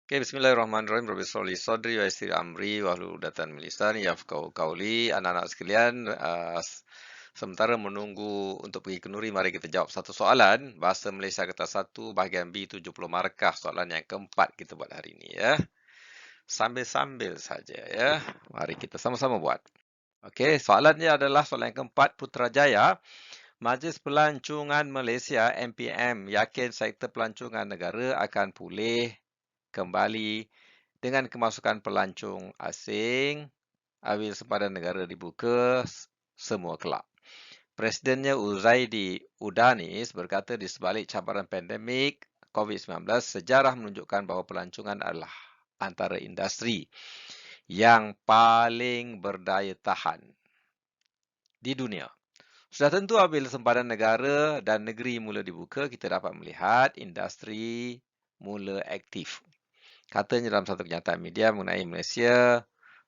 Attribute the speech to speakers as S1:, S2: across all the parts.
S1: Okay, bismillahirrahmanirrahim. Rabbi sholli sadri wa yassir amri wahlul 'uqdatam min lisani yafqahu qawli. Anak-anak sekalian, sementara menunggu untuk pergi ke Nuri, mari kita jawab satu soalan. Bahasa Malaysia kata 1, bahagian B 70 markah. Soalan yang keempat kita buat hari ini ya. Sambil-sambil saja ya. Mari kita sama-sama buat. Okey, soalannya adalah soalan yang keempat. Putrajaya, Majlis Pelancongan Malaysia MPM yakin sektor pelancongan negara akan pulih kembali dengan kemasukan pelancong asing apabila sempadan negara dibuka semua kelab. Presidennya Uzaidi Udanis berkata di sebalik cabaran pandemik COVID-19, sejarah menunjukkan bahawa pelancongan adalah antara industri yang paling berdaya tahan di dunia. Sudah tentu apabila sempadan negara dan negeri mula dibuka, kita dapat melihat industri mula aktif. Katanya dalam satu kenyataan media mengenai Malaysia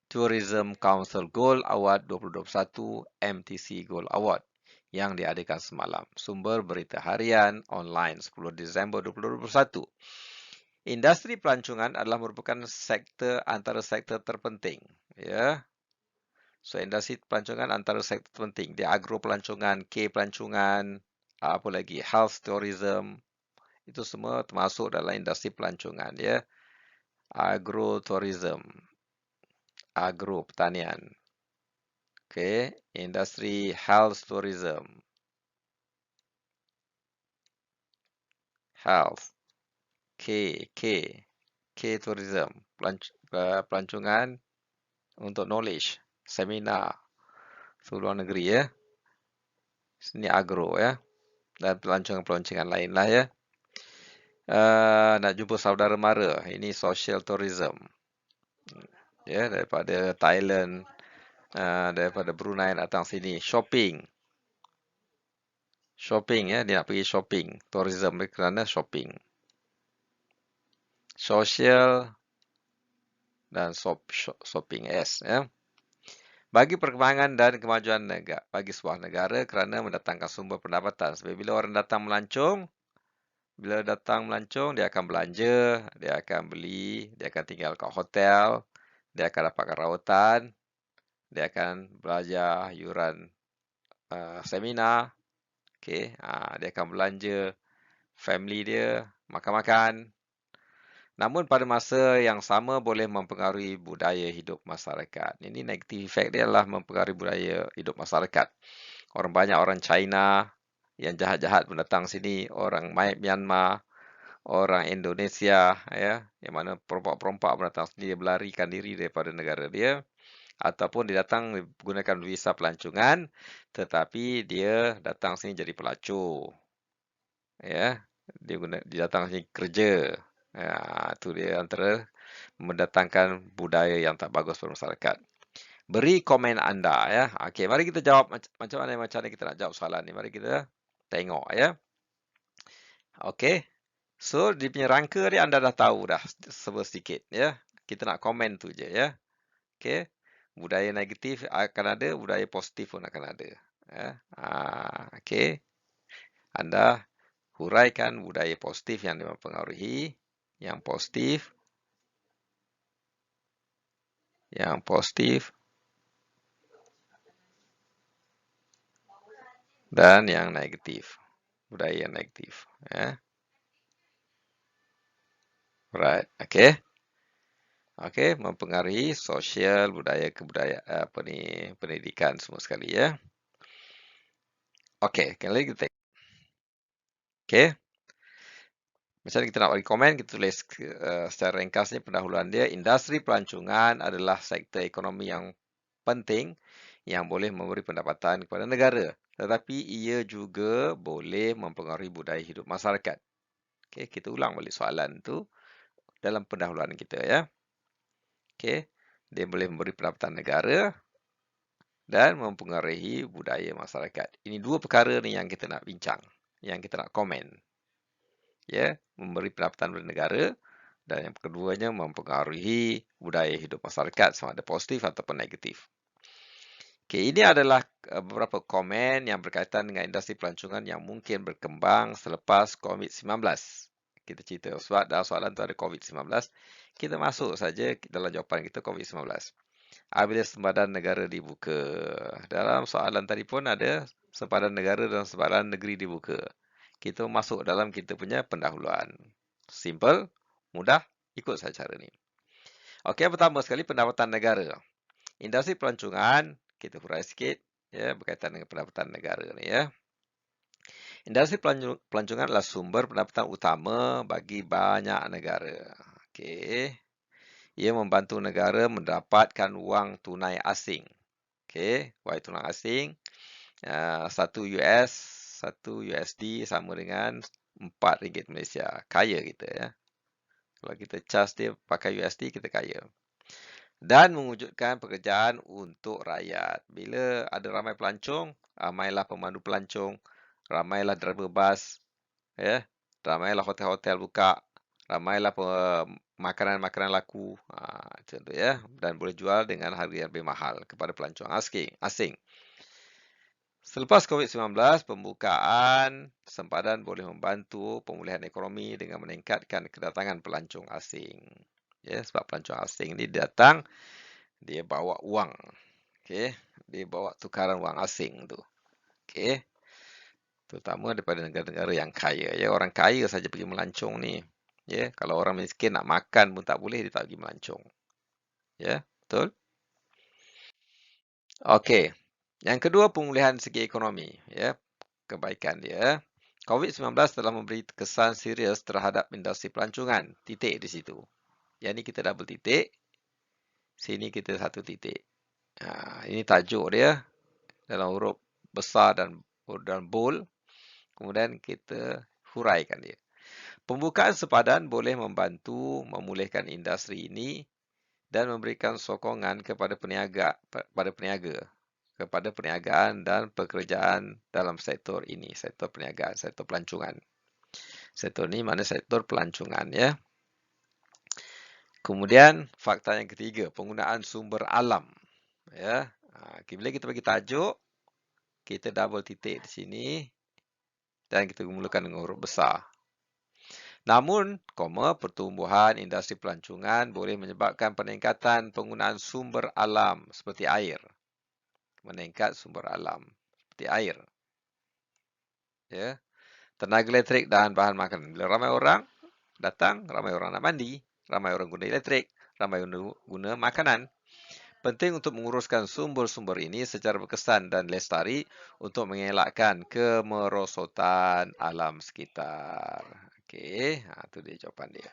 S1: Tourism Council Gold Award 2021 MTC Gold Award yang diadakan semalam. Sumber berita harian online 10 Disember 2021. Industri pelancongan adalah merupakan sektor antara sektor terpenting. Ya. So, industri pelancongan antara sektor terpenting. Dia agro pelancongan, K pelancongan, apa lagi, health tourism. Itu semua termasuk dalam industri pelancongan. Ya. Agrotourism, agro pertanian. Okay, industri health tourism, health, K tourism, pelancongan untuk knowledge, seminar seluruh luar negeri ya. Sini agro ya, dan pelancongan-pelancongan lain lah ya. Nak jumpa saudara mara, ini social tourism. Ya, daripada Thailand, daripada Brunei datang sini, shopping. Shopping ya, dia nak pergi shopping. Tourism kerana shopping. Social dan shopping S ya. Bagi perkembangan dan kemajuan negara, bagi sebuah negara kerana mendatangkan sumber pendapatan. Sebab bila orang datang melancong, dia akan belanja, dia akan beli, dia akan tinggal kat hotel, dia akan dapatkan rawatan, dia akan belajar yuran seminar, dia akan belanja family dia, makan-makan. Namun pada masa yang sama boleh mempengaruhi budaya hidup masyarakat. Ini negatif efek dia adalah mempengaruhi budaya hidup masyarakat. Banyak orang China yang jahat-jahat pun datang sini, orang Myanmar, orang Indonesia, ya, yang mana perompak-perompak pun datang sini, dia melarikan diri daripada negara dia, ataupun dia datang menggunakan visa pelancongan, tetapi dia datang sini jadi pelacur. Ya, dia datang sini kerja. Ya, itu dia antara mendatangkan budaya yang tak bagus pada masyarakat. Beri komen anda ya. Okey, mari kita jawab macam mana kita nak jawab soalan ni. Mari kita tengok ya. Okey. So, di punya rangka ni anda dah tahu dah sedikit ya. Kita nak komen tu je ya. Okey. Budaya negatif akan ada, budaya positif pun akan ada. Ya. Okey. Anda huraikan budaya positif yang mempengaruhi, yang positif, dan yang negatif. Budaya yang negatif. Ya. Right. Okey. Okey, mempengaruhi sosial, budaya, kebudayaan, pendidikan semua sekali ya. Okey, kali kita tengok. Okey. Macam mana kita nak bagi komen, kita tulis secara ringkasnya pendahuluan dia. Industri pelancongan adalah sektor ekonomi yang penting yang boleh memberi pendapatan kepada negara. Tetapi ia juga boleh mempengaruhi budaya hidup masyarakat. Okey, kita ulang balik soalan tu dalam pendahuluan kita ya. Okey, dia boleh memberi pendapatan negara dan mempengaruhi budaya masyarakat. Ini dua perkara ni yang kita nak bincang, yang kita nak komen. Ya, memberi pendapatan kepada negara dan yang keduanya mempengaruhi budaya hidup masyarakat sama ada positif ataupun negatif. Okey, ini adalah beberapa komen yang berkaitan dengan industri pelancongan yang mungkin berkembang selepas COVID-19. kita cerita sebab dalam soalan tu ada COVID-19, kita masuk saja dalam jawapan kita COVID-19. Apabila sempadan negara dibuka. Dalam soalan tadi pun ada sempadan negara dan sempadan negeri dibuka. Kita masuk dalam kita punya pendahuluan. Simple, mudah, ikut saja cara ni. Okey, pertama sekali pendapatan negara. Industri pelancongan, kita hurai sikit ya berkaitan dengan pendapatan negara ni ya. Industri pelancongan adalah sumber pendapatan utama bagi banyak negara. Okey. Ia membantu negara mendapatkan wang tunai asing. Okey, wang tunai asing 1 US, 1 USD sama dengan RM4 Malaysia. Kaya kita ya. Kalau kita charge dia pakai USD, kita kaya. Dan mewujudkan pekerjaan untuk rakyat. Bila ada ramai pelancong, ramailah pemandu pelancong, ramailah driver bas, ya, ramailah hotel-hotel buka, ramailah makanan-makanan laku, macam tu ya, dan boleh jual dengan harga yang lebih mahal kepada pelancong asing. Selepas COVID-19, pembukaan sempadan boleh membantu pemulihan ekonomi dengan meningkatkan kedatangan pelancong asing. Ya, sebab pelancong asing ni datang, dia bawa wang. Okey, dia bawa tukaran wang asing tu. Okey. Terutama daripada negara-negara yang kaya ya, orang kaya saja pergi melancong ni. Ya, kalau orang miskin nak makan pun tak boleh, dia tak pergi melancong. Ya, betul? Okey. Yang kedua, pemulihan segi ekonomi, ya. Kebaikan dia. COVID-19 telah memberi kesan serius terhadap industri pelancongan. Titik di situ. Yang ni kita double titik. Sini kita satu titik. Ini tajuk dia dalam huruf besar dan bold. Kemudian kita huraikan dia. Pembukaan sempadan boleh membantu memulihkan industri ini dan memberikan sokongan kepada peniaga, kepada perniagaan dan pekerjaan dalam sektor ini, sektor perniagaan, sektor pelancongan. Sektor ini mana sektor pelancongan ya. Kemudian fakta yang ketiga, penggunaan sumber alam. Ya, bila kita bagi tajuk, kita double titik di sini dan kita mulakan dengan huruf besar. Namun, pertumbuhan industri pelancongan boleh menyebabkan peningkatan penggunaan sumber alam seperti air. Meningkat sumber alam seperti air. Ya. Tenaga elektrik dan bahan makanan. Bila ramai orang datang, ramai orang nak mandi, ramai orang guna elektrik, ramai orang guna makanan. Penting untuk menguruskan sumber-sumber ini secara berkesan dan lestari untuk mengelakkan kemerosotan alam sekitar. Okey, itu dia jawapan dia.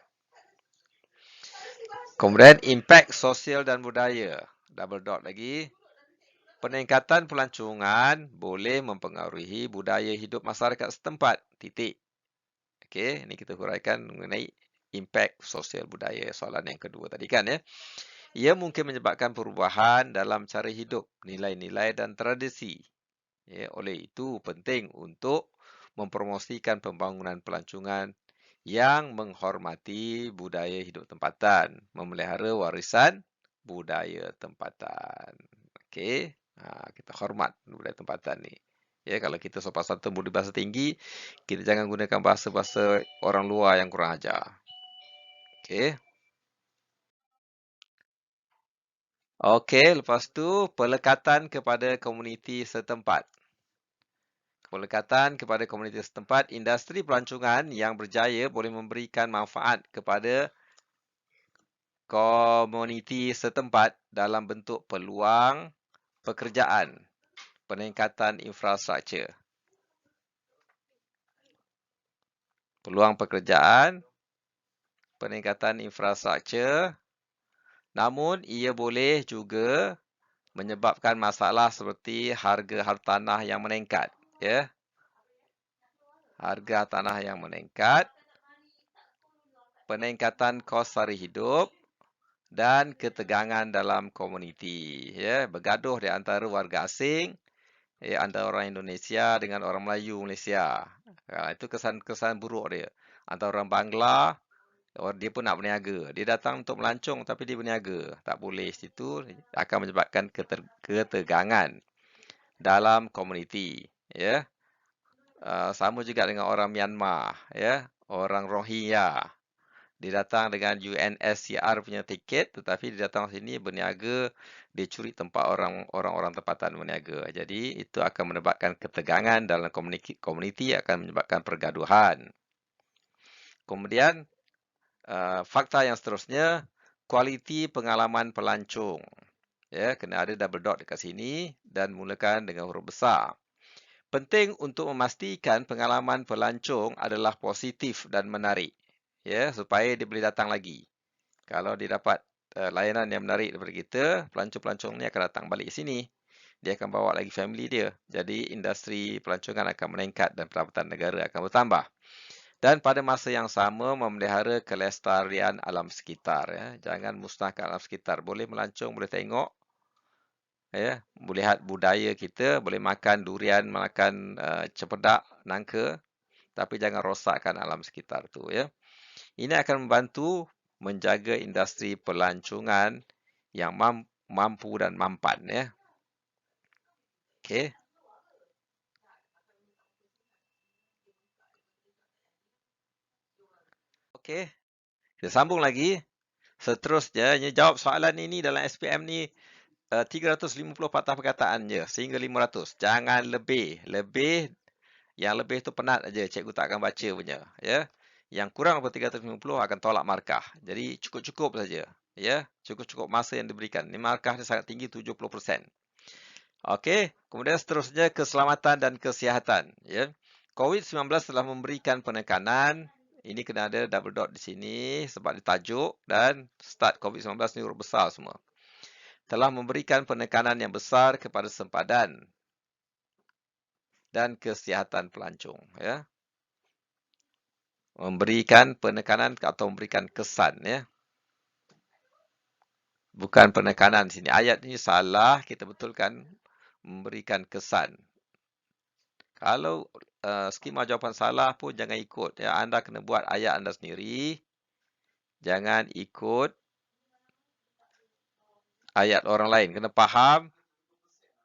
S1: Kemudian impak sosial dan budaya. Double dot lagi. Peningkatan pelancongan boleh mempengaruhi budaya hidup masyarakat setempat. Titik. Okey, ini kita huraikan mengenai impak sosial budaya. Soalan yang kedua tadi kan ya. Ia mungkin menyebabkan perubahan dalam cara hidup, nilai-nilai dan tradisi. Ya, oleh itu penting untuk mempromosikan pembangunan pelancongan yang menghormati budaya hidup tempatan, memelihara warisan budaya tempatan. Okey, kita hormat budaya tempatan ni. Ya, kalau kita sopan santun budi bahasa tinggi, kita jangan gunakan bahasa-bahasa orang luar yang kurang ajar. Okey. Okey, lepas tu pelekatan kepada komuniti setempat. Pelekatan kepada komuniti setempat, industri pelancongan yang berjaya boleh memberikan manfaat kepada komuniti setempat dalam bentuk peluang pekerjaan, peningkatan infrastruktur. Peluang pekerjaan, peningkatan infrastruktur, namun ia boleh juga menyebabkan masalah seperti harga hartanah yang meningkat. Ya. Harga tanah yang meningkat, peningkatan kos sara hidup dan ketegangan dalam komuniti. Ya, bergaduh di antara warga asing, antara orang Indonesia dengan orang Melayu Malaysia. Itu kesan-kesan buruk dia. Antara orang Bangla, dia pun nak berniaga. Dia datang untuk melancong tapi dia berniaga. Tak boleh. Situ akan menyebabkan ketegangan dalam komuniti. Ya. Sama juga dengan orang Myanmar, ya. orang Rohingya. Dia datang dengan UNSCR punya tiket, tetapi dia datang sini berniaga, dia curi tempat orang-orang tempatan berniaga. Jadi itu akan menyebabkan ketegangan dalam komuniti, akan menyebabkan pergaduhan. Kemudian fakta yang seterusnya, kualiti pengalaman pelancong. Ya, kena ada double dot dekat sini dan mulakan dengan huruf besar. Penting untuk memastikan pengalaman pelancong adalah positif dan menarik. Ya, supaya dia boleh datang lagi. Kalau dia dapat layanan yang menarik daripada kita, pelancong-pelancong ni akan datang balik ke sini. Dia akan bawa lagi family dia. Jadi industri pelancongan akan meningkat dan pendapatan negara akan bertambah. Dan pada masa yang sama memelihara kelestarian alam sekitar. Ya. Jangan musnahkan alam sekitar. Boleh melancong, boleh tengok. Ya. Boleh lihat budaya kita, boleh makan durian, makan cempedak, nangka. Tapi jangan rosakkan alam sekitar tu. Ya. Ini akan membantu menjaga industri pelancongan yang mampu dan mampan. Ya. Okey. Okey. Kita sambung lagi. Seterusnya, jawab soalan ini dalam SPM ni 350 patah perkataan je sehingga 500. Jangan lebih. Yang lebih tu penat aja, cikgu tak akan baca punya, ya. Yang kurang daripada 350 akan tolak markah. Jadi cukup-cukup saja, ya. Cukup-cukup masa yang diberikan. Ini markah dia sangat tinggi, 70%. Okey, kemudian seterusnya keselamatan dan kesihatan, ya. COVID-19 telah memberikan penekanan. Ini kena ada double dot di sini sebab ditajuk dan start COVID-19 ni huruf besar semua. Telah memberikan penekanan yang besar kepada sempadan dan kesihatan pelancong, ya. Memberikan penekanan atau memberikan kesan, ya. Bukan penekanan sini. Ayat ini salah, kita betulkan memberikan kesan. Kalau skema jawapan salah pun jangan ikut, ya. Anda kena buat ayat anda sendiri. Jangan ikut ayat orang lain. Kena faham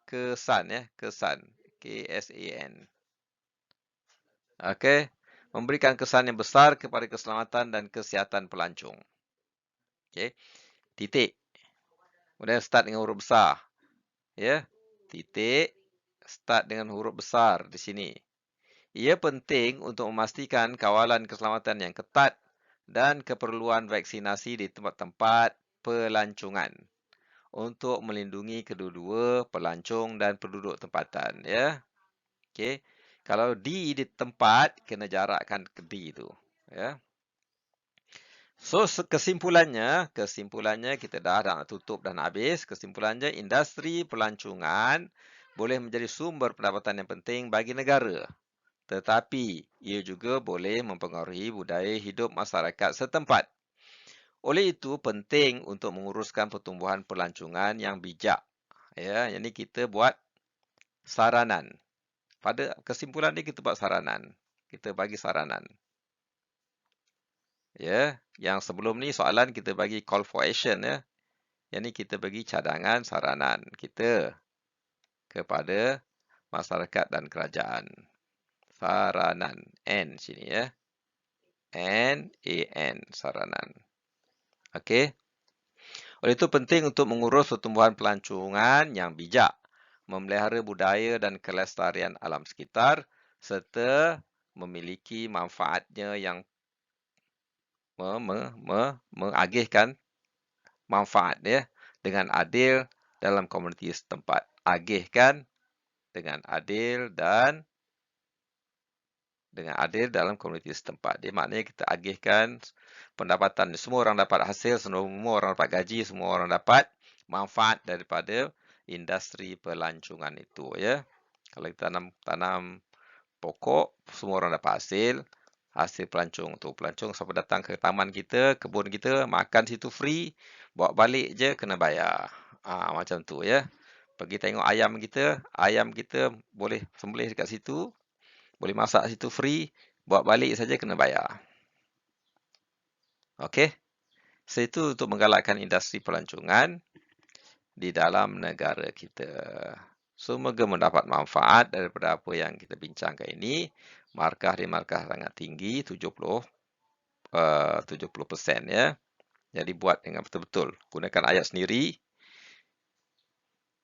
S1: kesan, ya. Kesan. K-S-A-N. Okey. Memberikan kesan yang besar kepada keselamatan dan kesihatan pelancong. Okey. Titik. Kemudian start dengan huruf besar. Ya. Titik. Start dengan huruf besar di sini. Ia penting untuk memastikan kawalan keselamatan yang ketat dan keperluan vaksinasi di tempat-tempat pelancongan untuk melindungi kedua-dua pelancong dan penduduk tempatan, ya. Okey. Kalau di tempat kena jarakkan ke di itu, ya. So kesimpulannya kita dah nak tutup dan habis. Kesimpulannya industri pelancongan boleh menjadi sumber pendapatan yang penting bagi negara. Tetapi ia juga boleh mempengaruhi budaya hidup masyarakat setempat. Oleh itu penting untuk menguruskan pertumbuhan pelancongan yang bijak. Ya, ini kita buat saranan. Pada kesimpulan ni kita buat saranan. Kita bagi saranan. Ya, yang sebelum ni soalan kita bagi call for action, ya. Yang ni kita bagi cadangan saranan kita kepada masyarakat dan kerajaan. Saranan. N sini, ya. N-A-N. Saranan. Okey. Oleh itu penting untuk mengurus pertumbuhan pelancongan yang bijak, memelihara budaya dan kelestarian alam sekitar, serta memiliki manfaatnya yang mengagihkan manfaat, ya, dengan adil dalam komuniti setempat. Agihkan dengan adil dan dalam komuniti setempat. Dia maknanya kita agihkan pendapatan. Semua orang dapat hasil, semua orang dapat gaji, semua orang dapat manfaat daripada industri pelancongan itu, ya. Kalau kita tanam pokok, semua orang dapat hasil pelancong tu. Pelancong siapa datang ke taman kita, kebun kita, makan situ free, bawa balik je kena bayar. Macam tu, ya. Pergi tengok ayam kita boleh sembelih dekat situ. Boleh masak situ free, bawa balik saja kena bayar. Okey. So, itu untuk menggalakkan industri pelancongan di dalam negara kita. Semoga mendapat manfaat daripada apa yang kita bincangkan ini. Markah sangat tinggi, 70. 70% ya. Jadi buat dengan betul-betul. Gunakan ayat sendiri,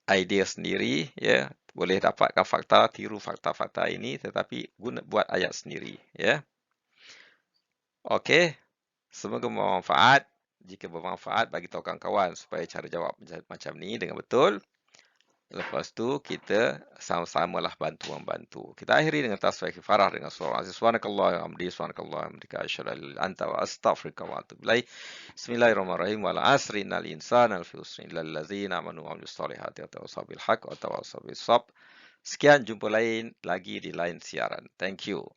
S1: idea sendiri ya. Boleh dapatkan fakta, tiru fakta-fakta ini, tetapi buat ayat sendiri ya. Okey, semoga bermanfaat. Jika bermanfaat, bagi tahu kawan-kawan supaya cara jawab macam ni dengan betul. Lepas tu kita sama-samalah bantu-membantu. Kita akhiri dengan tasbih kifarah dengan surah Aziz. Subhanakallah wa hamdi, subhanakallah wa hamdika, asyhadu an la ilaha illa anta wa astaghfiruka wa atubu ilaik. Bismillahirrahmanirrahim. Wal asri innal insana lafi khusr illa allazina amanu wa amilus solihati wa tawassaw bil haqq wa tawassaw bis sabr. Sekian, jumpa lagi di lain siaran. Thank you.